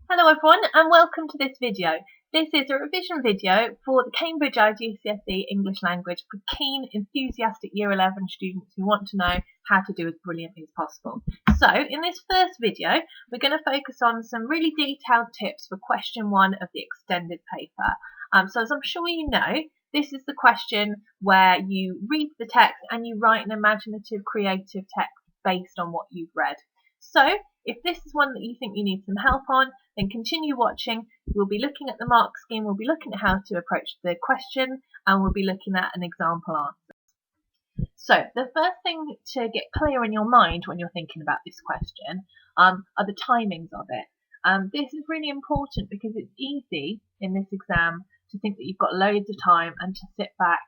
Hello everyone and welcome to this video. This is a revision video for the Cambridge iGCSE English language for keen, enthusiastic Year 11 students who want to know how to do as brilliantly as possible. So in this first video we're going to focus on some really detailed tips for question 1 of the extended paper. So as I'm sure you know, this is the question where you read the text and you write an imaginative, creative text based on what you've read. So if this is one that you think you need some help on, then continue watching. We'll be looking at the mark scheme, we'll be looking at how to approach the question, and we'll be looking at an example answer. So the first thing to get clear in your mind when you're thinking about this question are the timings of it. This is really important because it's easy in this exam to think that you've got loads of time and to sit back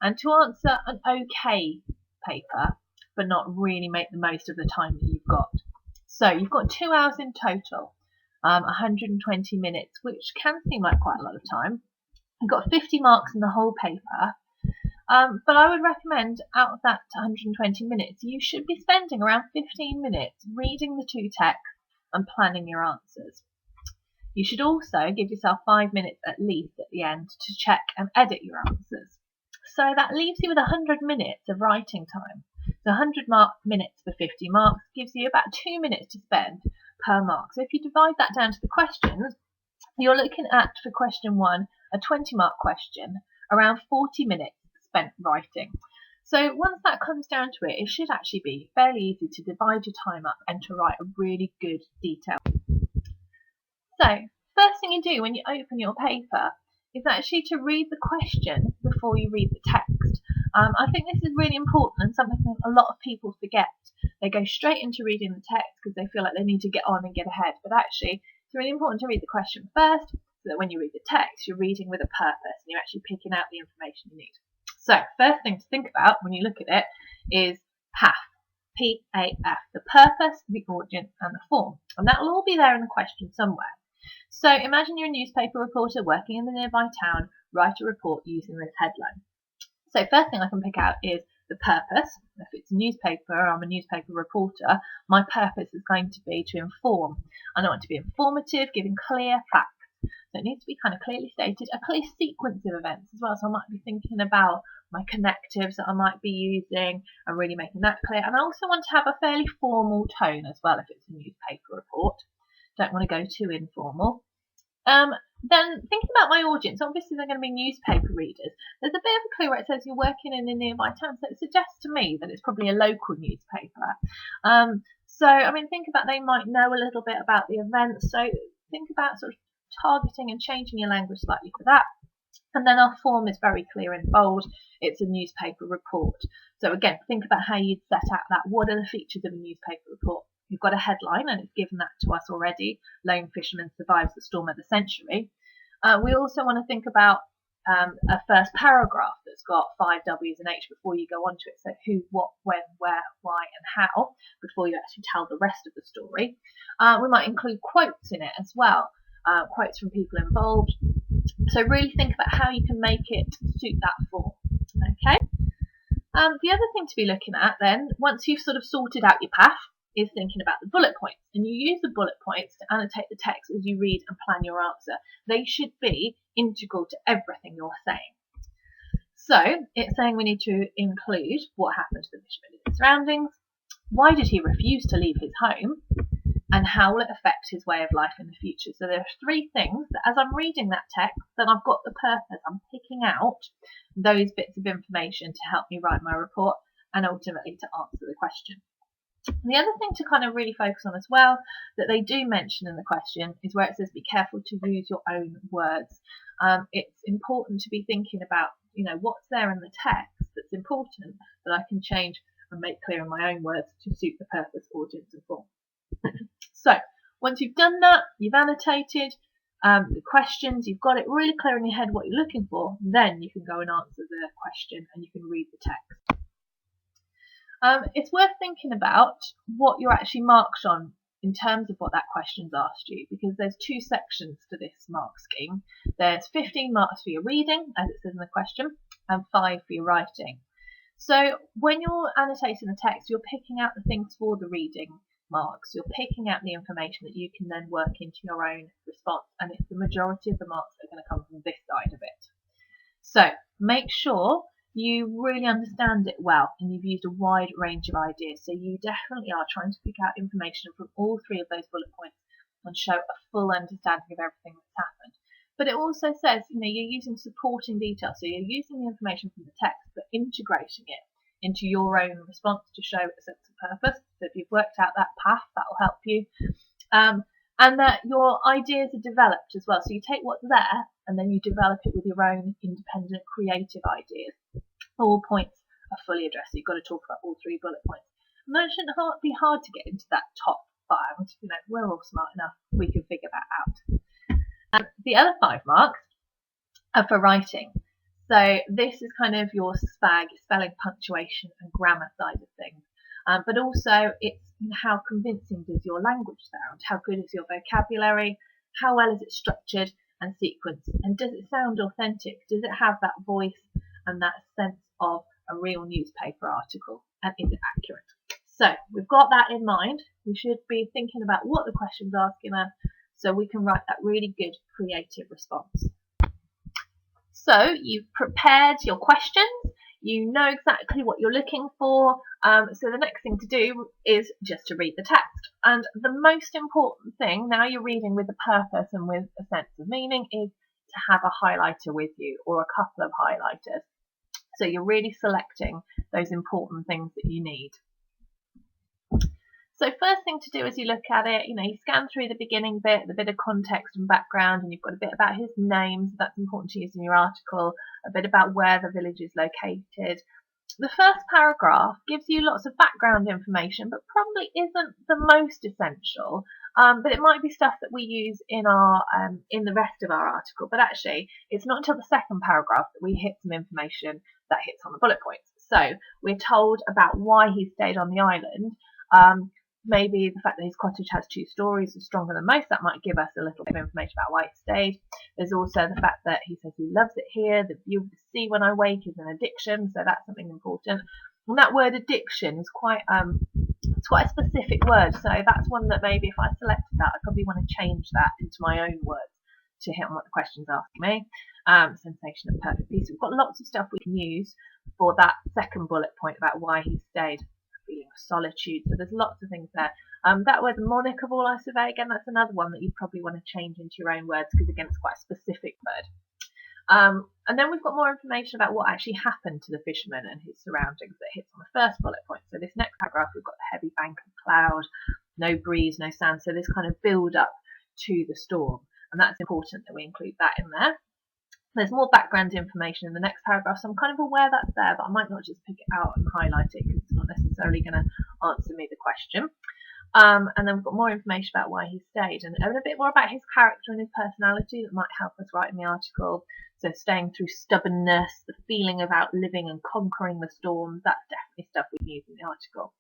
and to answer an okay paper, but not really make the most of the time that you've got. So you've got 2 hours in total, 120 minutes, which can seem like quite a lot of time. You've got 50 marks in the whole paper, but I would recommend out of that 120 minutes, you should be spending around 15 minutes reading the 2 texts and planning your answers. You should also give yourself 5 minutes at least at the end to check and edit your answers. So that leaves you with 100 minutes of writing time. So 100 minutes for 50 marks gives you about 2 minutes to spend per mark. So if you divide that down to the questions, you're looking at, for question 1, a 20-mark question, around 40 minutes spent writing. So once that comes down to it, it should actually be fairly easy to divide your time up and to write a really good detail. So first thing you do when you open your paper is actually to read the question before you read the text. I think this is really important and something that a lot of people forget. They go straight into reading the text because they feel like they need to get on and get ahead. But actually, it's really important to read the question first so that when you read the text, you're reading with a purpose and you're actually picking out the information you need. So first thing to think about when you look at it is PAF. P-A-F. The purpose, the audience and the form. And that will all be there in the question somewhere. So imagine you're a newspaper reporter working in the nearby town. Write a report using this headline. So first thing I can pick out is the purpose. If it's a newspaper, I'm a newspaper reporter, my purpose is going to be to inform. I want it to be informative, giving clear facts. So it needs to be kind of clearly stated, a clear sequence of events as well. So I might be thinking about my connectives that I might be using and really making that clear. And I also want to have a fairly formal tone as well if it's a newspaper report. Don't want to go too informal. Then thinking about my audience, obviously they're going to be newspaper readers. There's a bit of a clue where it says you're working in a nearby town, so it suggests to me that it's probably a local newspaper. So I mean, think about they might know a little bit about the event, so think about sort of targeting and changing your language slightly for that. And then our form is very clear in bold. It's a newspaper report. So again, think about how you'd set out that. What are the features of a newspaper report? You've got a headline, and it's given that to us already. Lone fisherman survives the storm of the century. We also want to think about a first paragraph that's got 5 W's and H before you go on to it. So who, what, when, where, why, and how before you actually tell the rest of the story. We might include quotes in it as well, quotes from people involved. So really think about how you can make it suit that form. Okay. The other thing to be looking at then, once you've sort of sorted out your path, is thinking about the bullet points, and you use the bullet points to annotate the text as you read and plan your answer. They should be integral to everything you're saying. So it's saying we need to include what happened to the fisherman in his surroundings, why did he refuse to leave his home, and how will it affect his way of life in the future. So there are 3 things that as I'm reading that text, then I've got the purpose. I'm picking out those bits of information to help me write my report and ultimately to answer the question. The other thing to kind of really focus on as well that they do mention in the question is where it says be careful to use your own words. It's important to be thinking about, you know, what's there in the text that's important that I can change and make clear in my own words to suit the purpose, audience and form. So once you've done that, you've annotated the questions, you've got it really clear in your head what you're looking for, then you can go and answer the question and you can read the text. It's worth thinking about what you're actually marked on in terms of what that question's asked you, because there's 2 sections to this mark scheme. There's 15 marks for your reading, as it says in the question, and 5 for your writing. So when you're annotating the text, you're picking out the things for the reading marks. You're picking out the information that you can then work into your own response, and it's the majority of the marks that are going to come from this side of it. So make sure you really understand it well and you've used a wide range of ideas. So you definitely are trying to pick out information from all three of those bullet points and show a full understanding of everything that's happened. But it also says, you're using supporting details. So you're using the information from the text but integrating it into your own response to show a sense of purpose. So if you've worked out that path, that will help you. And that your ideas are developed as well. So you take what's there and then you develop it with your own independent creative ideas. All points are fully addressed. So you've got to talk about all three bullet points. And that shouldn't be hard to get into that top 5. We're all smart enough. We can figure that out. And the other 5 marks are for writing. So this is kind of your SPAG, spelling, punctuation and grammar side of things. But also it's how convincing does your language sound? How good is your vocabulary? How well is it structured and sequenced? And does it sound authentic? Does it have that voice and that sense of a real newspaper article? And is it accurate? So we've got that in mind. We should be thinking about what the question's asking us so we can write that really good creative response. So you've prepared your questions. You know exactly what you're looking for. So the next thing to do is just to read the text. And the most important thing, now you're reading with a purpose and with a sense of meaning, is to have a highlighter with you or a couple of highlighters. So you're really selecting those important things that you need. So first thing to do as you look at it, you scan through the beginning bit, the bit of context and background, and you've got a bit about his name, so that's important to use in your article, a bit about where the village is located. The first paragraph gives you lots of background information, but probably isn't the most essential. But it might be stuff that we use in the rest of our article. But actually, it's not until the second paragraph that we hit some information that hits on the bullet points. So we're told about why he stayed on the island. Maybe the fact that his cottage has 2 stories is stronger than most. That might give us a little bit of information about why he stayed. There's also the fact that he says he loves it here. The view of the sea when I wake is an addiction, so that's something important. And that word addiction is quite it's quite a specific word. So that's one that maybe if I selected that, I probably want to change that into my own words to hit on what the question's asking me. Sensation of perfect peace. We've got lots of stuff we can use for that second bullet point about why he stayed. Feeling of solitude, so there's lots of things there. That word monarch of all I survey, again, that's another one that you probably want to change into your own words because again it's quite a specific word. And then we've got more information about what actually happened to the fisherman and his surroundings that hits on the first bullet point. So this next paragraph we've got the heavy bank of cloud, no breeze, no sand, so this kind of build up to the storm, and that's important that we include that in there. There's more background information in the next paragraph, so I'm kind of aware that's there, but I might not just pick it out and highlight it because it's not necessarily going to answer me the question. And then we've got more information about why he stayed and a bit more about his character and his personality that might help us write in the article. So staying through stubbornness, the feeling of outliving and conquering the storms, that's definitely stuff we can use in the article.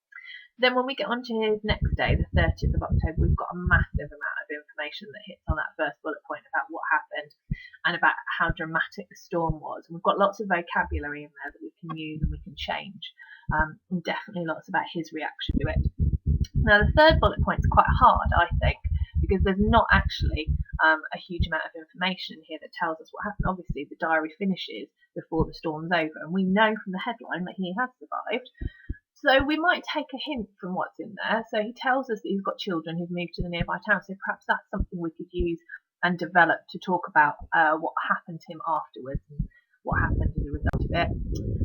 Then when we get on to his next day, the 30th of October, we've got a massive amount of information that hits on that first bullet point about what happened and about how dramatic the storm was. And we've got lots of vocabulary in there that we can use and we can change. And definitely lots about his reaction to it. Now the third bullet point is quite hard, I think, because there's not actually a huge amount of information here that tells us what happened. Obviously the diary finishes before the storm's over and we know from the headline that he has survived. So we might take a hint from what's in there. So he tells us that he's got children who've moved to the nearby town. So perhaps that's something we could use and develop to talk about what happened to him afterwards and what happened as a result of it.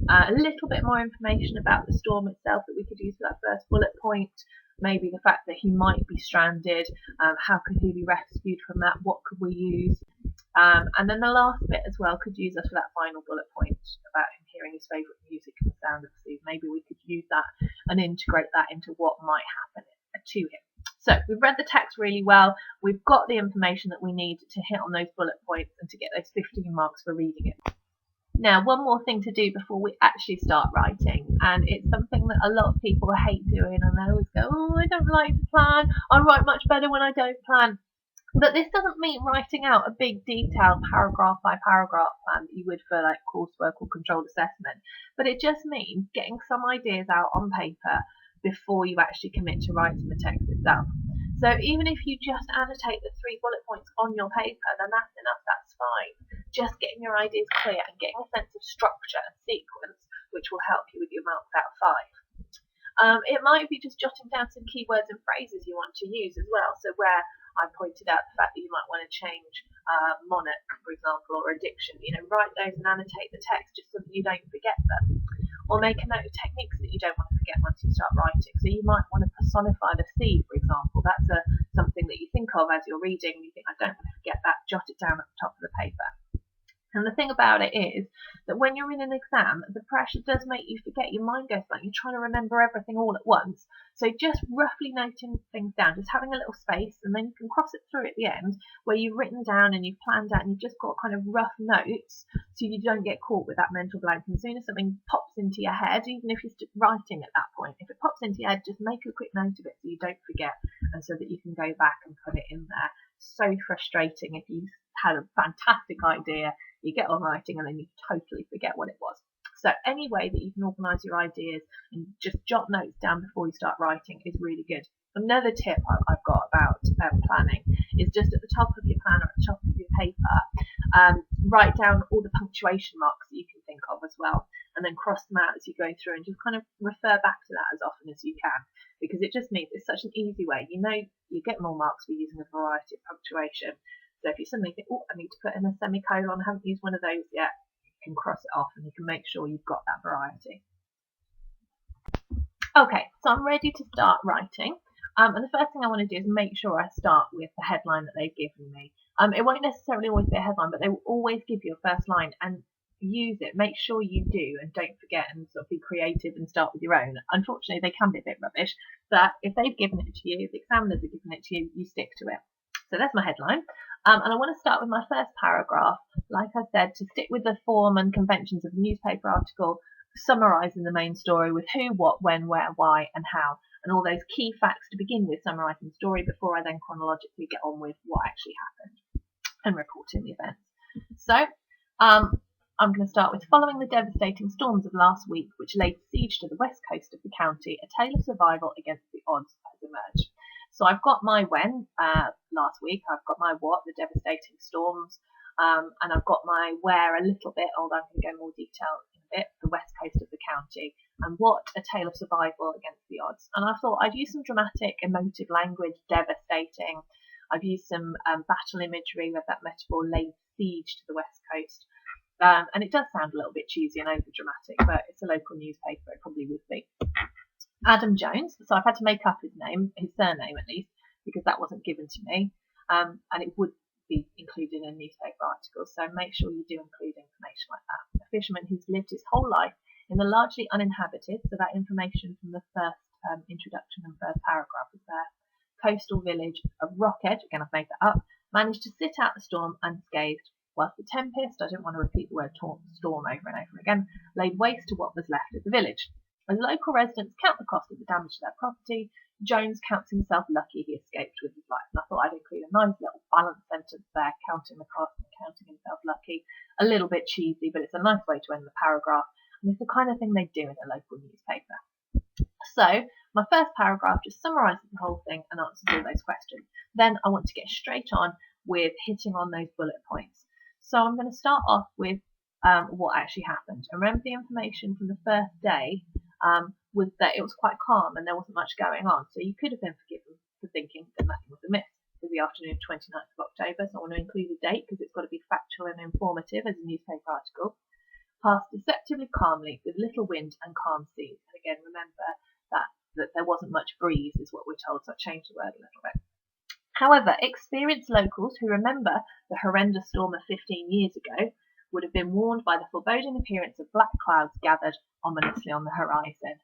A little bit more information about the storm itself that we could use for that first bullet point. Maybe the fact that he might be stranded. How could he be rescued from that? What could we use? And then the last bit as well could use us for that final bullet point about him hearing his favourite music and the sound of the sea. Maybe we could use that and integrate that into what might happen to him. So we've read the text really well. We've got the information that we need to hit on those bullet points and to get those 15 marks for reading it. Now, one more thing to do before we actually start writing, and it's something that a lot of people hate doing, and they always go, oh, I don't like to plan. I write much better when I don't plan. But this doesn't mean writing out a big detailed paragraph by paragraph plan that you would for like coursework or controlled assessment. But it just means getting some ideas out on paper, before you actually commit to writing the text itself. So even if you just annotate the 3 bullet points on your paper, then that's enough, that's fine. Just getting your ideas clear and getting a sense of structure and sequence, which will help you with your marks out of 5. It might be just jotting down some keywords and phrases you want to use as well. So where I pointed out the fact that you might want to change monarch, for example, or addiction, write those and annotate the text just so that you don't forget them. Or make a note of techniques that you don't want to forget once you start writing. So you might want to personify the sea, for example. That's something that you think of as you're reading. You think, I don't want to forget that. Jot it down at the top of the paper. And the thing about it is that when you're in an exam, the pressure does make you forget. Your mind goes blank. You're trying to remember everything all at once. So just roughly noting things down, just having a little space, and then you can cross it through at the end where you've written down and you've planned out and you've just got kind of rough notes so you don't get caught with that mental blank. And as soon as something pops into your head, even if you're writing at that point, if it pops into your head, just make a quick note of it so you don't forget and so that you can go back and put it in there. So frustrating if you had a fantastic idea, you get on writing and then you totally forget what it was. So any way that you can organise your ideas and just jot notes down before you start writing is really good. Another tip I've got about planning is just at the top of your plan or at the top of your paper, write down all the punctuation marks that you can think of as well, and then cross them out as you go through and just kind of refer back to that as often as you can, because it just means it's such an easy way. You get more marks for using a variety of punctuation. So if you suddenly think, oh, I need to put in a semicolon, I haven't used one of those yet, you can cross it off and you can make sure you've got that variety. Okay, so I'm ready to start writing. And the first thing I want to do is make sure I start with the headline that they've given me. It won't necessarily always be a headline, but they will always give you a first line, and use it. Make sure you do, and don't forget and sort of be creative and start with your own. Unfortunately, they can be a bit rubbish, but if they've given it to you, if the examiners have given it to you, you stick to it. So there's my headline. And I want to start with my first paragraph, like I said, to stick with the form and conventions of a newspaper article, summarising the main story with who, what, when, where, why, and how, and all those key facts to begin with summarising the story before I then chronologically get on with what actually happened and reporting the events. So I'm going to start with following the devastating storms of last week, which laid siege to the west coast of the county, a tale of survival against the odds has emerged. So I've got my when last week, I've got my what, the devastating storms, and I've got my where a little bit, although I'm going to go more detail in a bit, the west coast of the county, and what, a tale of survival against the odds. And I thought I'd use some dramatic, emotive language, devastating. I've used some battle imagery with that metaphor, laid siege to the west coast. And it does sound a little bit cheesy and over dramatic, but it's a local newspaper, it probably would be. Adam Jones, so I've had to make up his name, his surname at least, because that wasn't given to me, and it would be included in a newspaper article, so make sure you do include information like that. A fisherman who's lived his whole life in the largely uninhabited, so that information from the first introduction and first paragraph is there, coastal village of Rockhead, again I've made that up, managed to sit out the storm unscathed, whilst the tempest, I don't want to repeat the word storm over and over again, laid waste to what was left of the village. As local residents count the cost of the damage to their property, Jones counts himself lucky he escaped with his life. And I thought I'd include a nice little balanced sentence there, counting the cost and counting himself lucky. A little bit cheesy, but it's a nice way to end the paragraph. And it's the kind of thing they do in a local newspaper. So my first paragraph just summarises the whole thing and answers all those questions. Then I want to get straight on with hitting on those bullet points. So I'm going to start off with what actually happened. I remember the information from the first day was that it was quite calm and there wasn't much going on. So you could have been forgiven for thinking that nothing was amiss. It was the afternoon of 29th of October, so I want to include a date because it's got to be factual and informative as a newspaper article. Passed deceptively calmly with little wind and calm seas. And again, remember that there wasn't much breeze is what we're told, so I changed the word a little bit. However, experienced locals who remember the horrendous storm of 15 years ago would have been warned by the foreboding appearance of black clouds gathered ominously on the horizon.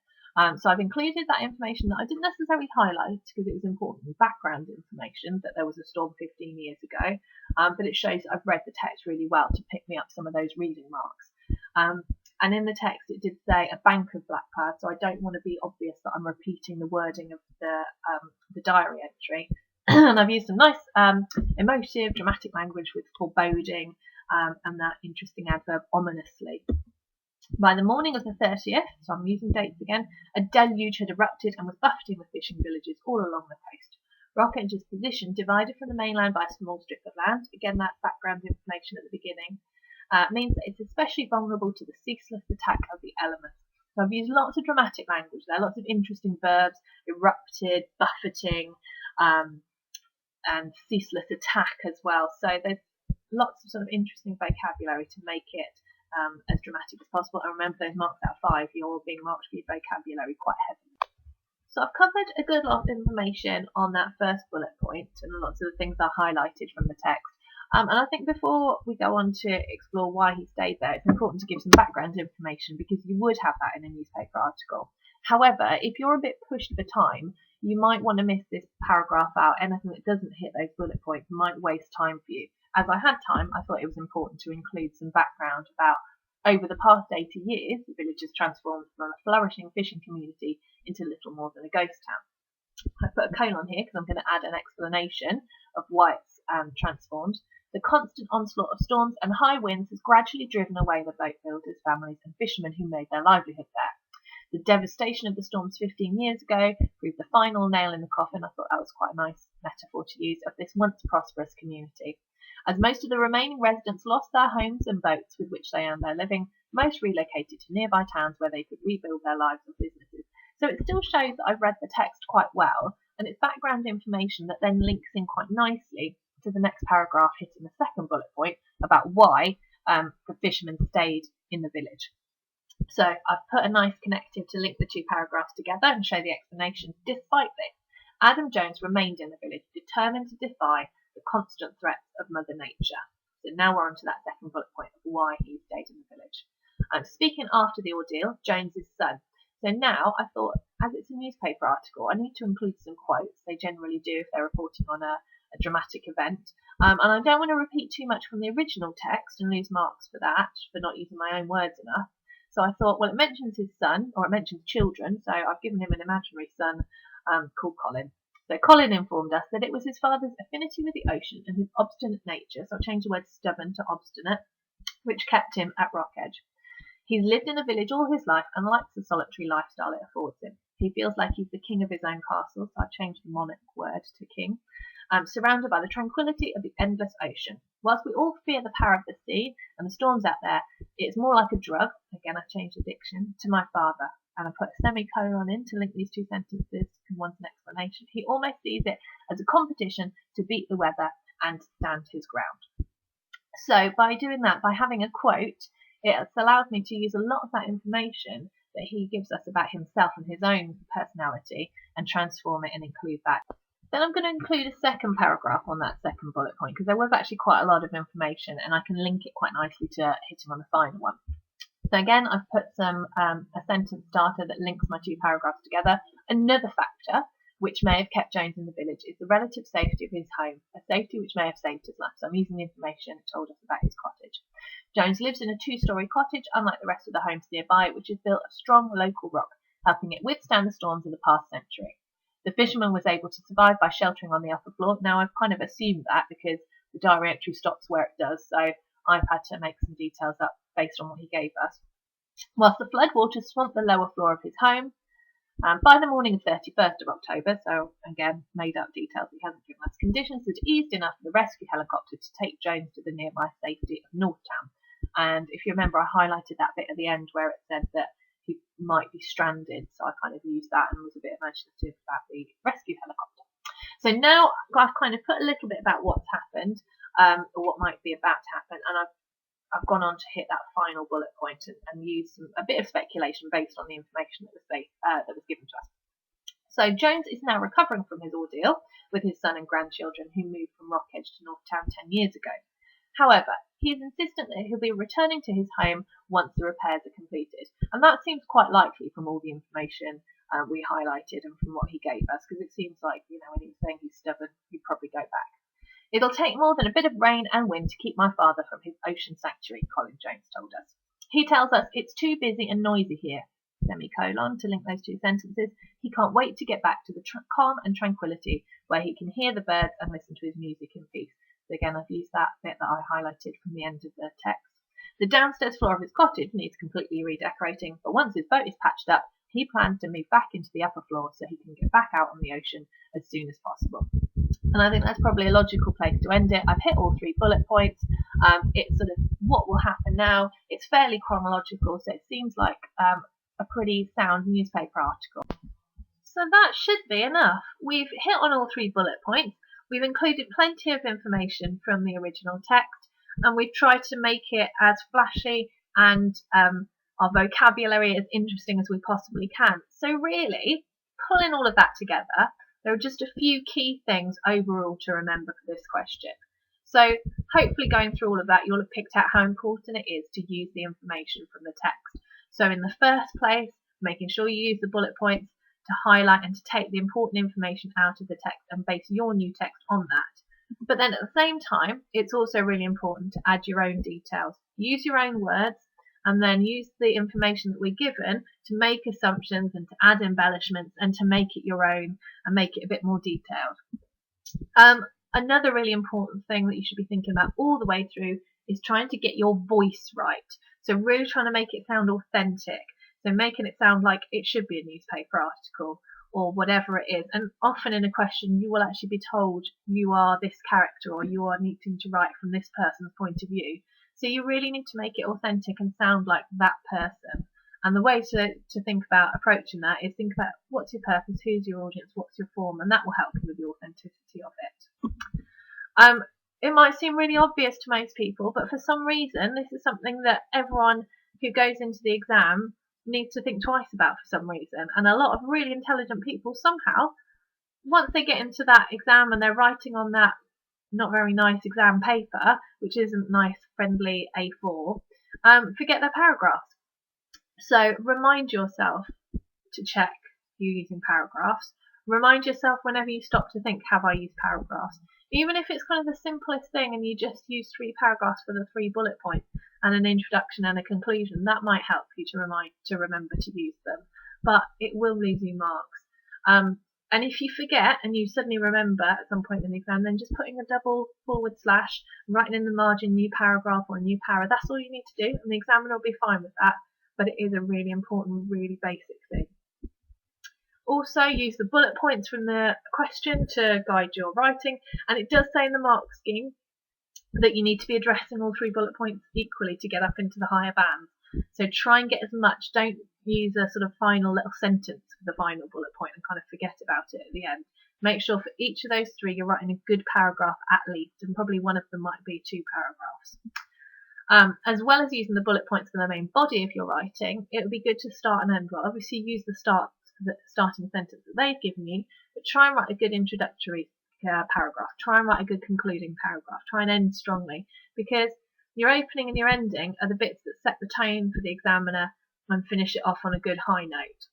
So I've included that information that I didn't necessarily highlight because it was important background information that there was a storm 15 years ago, but it shows I've read the text really well to pick me up some of those reading marks. And in the text it did say a bank of black clouds, so I don't want to be obvious that I'm repeating the wording of the diary entry. And I've used some nice emotive, dramatic language with foreboding and that interesting adverb ominously. By the morning of the 30th, so I'm using dates again, a deluge had erupted and was buffeting the fishing villages all along the coast. Rocket's position, divided from the mainland by a small strip of land, again that background information at the beginning, means that it's especially vulnerable to the ceaseless attack of the elements. So I've used lots of dramatic language there, lots of interesting verbs, erupted, buffeting, and ceaseless attack as well. So there's lots of sort of interesting vocabulary to make it as dramatic as possible. And remember, those marks out of 5, you're being marked for your vocabulary quite heavily. So I've covered a good lot of information on that first bullet point and lots of the things are highlighted from the text. And I think before we go on to explore why he stayed there, it's important to give some background information because you would have that in a newspaper article. However, if you're a bit pushed for time, you might want to miss this paragraph out. Anything that doesn't hit those bullet points might waste time for you. As I had time, I thought it was important to include some background about over the past 80 years, the village has transformed from a flourishing fishing community into little more than a ghost town. I put a colon here because I'm going to add an explanation of why it's transformed. The constant onslaught of storms and high winds has gradually driven away the boat builders, families and fishermen who made their livelihood there. The devastation of the storms 15 years ago proved the final nail in the coffin. I thought that was quite a nice metaphor to use of this once prosperous community. As most of the remaining residents lost their homes and boats with which they earned their living, most relocated to nearby towns where they could rebuild their lives and businesses. So it still shows that I've read the text quite well, and it's background information that then links in quite nicely to the next paragraph hitting the second bullet point about why the fishermen stayed in the village. So I've put a nice connective to link the two paragraphs together and show the explanation. Despite this, Adam Jones remained in the village, determined to defy the constant threats of Mother Nature. So now we're on to that second bullet point of why he stayed in the village. Speaking after the ordeal, Jones's son. So now I thought, as it's a newspaper article, I need to include some quotes. They generally do if they're reporting on a dramatic event. And I don't want to repeat too much from the original text and lose marks for that, for not using my own words enough. So I thought, well, it mentions his son, or it mentions children, so I've given him an imaginary son called Colin. So Colin informed us that it was his father's affinity with the ocean and his obstinate nature, so I'll change the word stubborn to obstinate, which kept him at Rockedge. He's lived in the village all his life and likes the solitary lifestyle it affords him. He feels like he's the king of his own castle, so I've changed the monarch word to king, surrounded by the tranquility of the endless ocean. Whilst we all fear the power of the sea and the storms out there, it's more like a drug, again I've changed the diction, to my father. And I put a semicolon in to link these two sentences and one's an explanation. He almost sees it as a competition to beat the weather and stand his ground. So by doing that, by having a quote, it allows me to use a lot of that information that he gives us about himself and his own personality and transform it and include that. Then I'm going to include a second paragraph on that second bullet point because there was actually quite a lot of information and I can link it quite nicely to hitting on the final one. So again, I've put a sentence starter that links my two paragraphs together. Another factor which may have kept Jones in the village is the relative safety of his home, a safety which may have saved his life. So I'm using the information it told us about his cottage. Jones lives in a 2-story cottage, unlike the rest of the homes nearby, which is built of strong local rock, helping it withstand the storms of the past century. The fisherman was able to survive by sheltering on the upper floor. Now I've kind of assumed that because the diary entry stops where it does, so I've had to make some details up based on what he gave us. Whilst the floodwaters swamped the lower floor of his home, by the morning of 31st of October, so again, made up details he hasn't given us, conditions had eased enough for the rescue helicopter to take Jones to the nearby safety of Northtown. And if you remember, I highlighted that bit at the end where it said that he might be stranded, so I kind of used that and was a bit imaginative about the rescue helicopter. So now I've kind of put a little bit about what's happened, or what might be about to happen, and I've gone on to hit that final bullet point and use a bit of speculation based on the information that was given to us. So Jones is now recovering from his ordeal with his son and grandchildren who moved from Rockedge to Northtown 10 years ago. However, he is insistent that he'll be returning to his home once the repairs are completed, and that seems quite likely from all the information we highlighted and from what he gave us, because it seems like, when he was saying he's stubborn, he'd probably go back. It'll take more than a bit of rain and wind to keep my father from his ocean sanctuary, Colin Jones told us. He tells us it's too busy and noisy here, semicolon, to link those two sentences. He can't wait to get back to the calm and tranquility where he can hear the birds and listen to his music in peace. So again, I've used that bit that I highlighted from the end of the text. The downstairs floor of his cottage needs completely redecorating, but once his boat is patched up, he plans to move back into the upper floor so he can get back out on the ocean as soon as possible. And I think that's probably a logical place to end it. I've hit all 3 bullet points. It's sort of what will happen now. It's fairly chronological, so it seems like a pretty sound newspaper article. So that should be enough. We've hit on all 3 bullet points. We've included plenty of information from the original text, and we've tried to make it as flashy and our vocabulary as interesting as we possibly can. So really, pulling all of that together, there are just a few key things overall to remember for this question. So hopefully going through all of that, you'll have picked out how important it is to use the information from the text. So in the first place, making sure you use the bullet points to highlight and to take the important information out of the text and base your new text on that. But then at the same time, it's also really important to add your own details. Use your own words, and then use the information that we're given to make assumptions and to add embellishments and to make it your own and make it a bit more detailed. Another really important thing that you should be thinking about all the way through is trying to get your voice right. So really trying to make it sound authentic. So making it sound like it should be a newspaper article or whatever it is. And often in a question, you will actually be told you are this character or you are needing to write from this person's point of view. So you really need to make it authentic and sound like that person. And the way to think about approaching that is think about what's your purpose, who's your audience, what's your form, and that will help you with the authenticity of it. It might seem really obvious to most people, but for some reason, this is something that everyone who goes into the exam needs to think twice about for some reason. And a lot of really intelligent people somehow, once they get into that exam and they're writing on that not very nice exam paper, which isn't nice, friendly A4, forget their paragraphs. So remind yourself to check you're using paragraphs. Remind yourself whenever you stop to think, have I used paragraphs? Even if it's kind of the simplest thing and you just use 3 paragraphs for the 3 bullet points and an introduction and a conclusion, that might help you to remember to use them. But it will lose you marks. And if you forget and you suddenly remember at some point in the exam, then just putting a double / writing in the margin new paragraph or a new para, that's all you need to do, and the examiner will be fine with that. But it is a really important, really basic thing. Also, use the bullet points from the question to guide your writing, and it does say in the mark scheme that you need to be addressing all 3 bullet points equally to get up into the higher bands. So try and get as much. Don't use a sort of final little sentence for the final bullet point and kind of forget about it at the end. Make sure for each of those 3 you're writing a good paragraph at least, and probably one of them might be 2 paragraphs. As well as using the bullet points for the main body of your writing, it would be good to start and end well. Obviously use the starting sentence that they've given you, but try and write a good introductory paragraph. Try and write a good concluding paragraph. Try and end strongly, because your opening and your ending are the bits that set the tone for the examiner and finish it off on a good high note.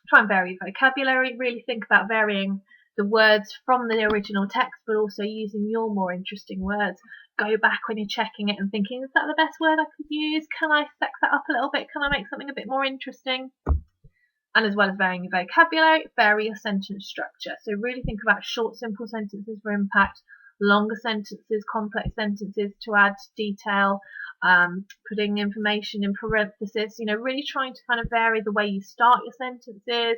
Try and vary vocabulary. Really think about varying the words from the original text, but also using your more interesting words. Go back when you're checking it and thinking, is that the best word I could use? Can I sex that up a little bit? Can I make something a bit more interesting? And as well as varying your vocabulary, vary your sentence structure. So really think about short, simple sentences for impact, longer sentences, complex sentences to add detail, putting information in parentheses, really trying to kind of vary the way you start your sentences,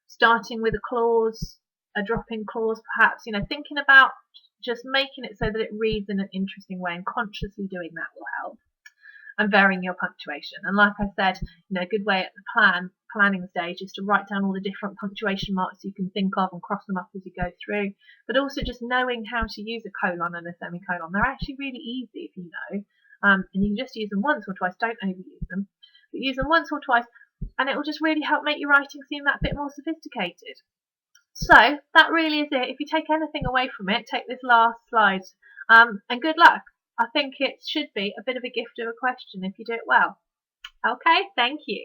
starting with a clause, a drop-in clause perhaps, thinking about just making it so that it reads in an interesting way, and consciously doing that will help. And varying your punctuation. And like I said, a good way at the planning stage is to write down all the different punctuation marks you can think of and cross them up as you go through. But also just knowing how to use a colon and a semicolon. They're actually really easy if you know. And you can just use them once or twice. Don't overuse them. But use them once or twice, and it will just really help make your writing seem that bit more sophisticated. So that really is it. If you take anything away from it, take this last slide. And good luck. I think it should be a bit of a gift of a question if you do it well. Okay, thank you.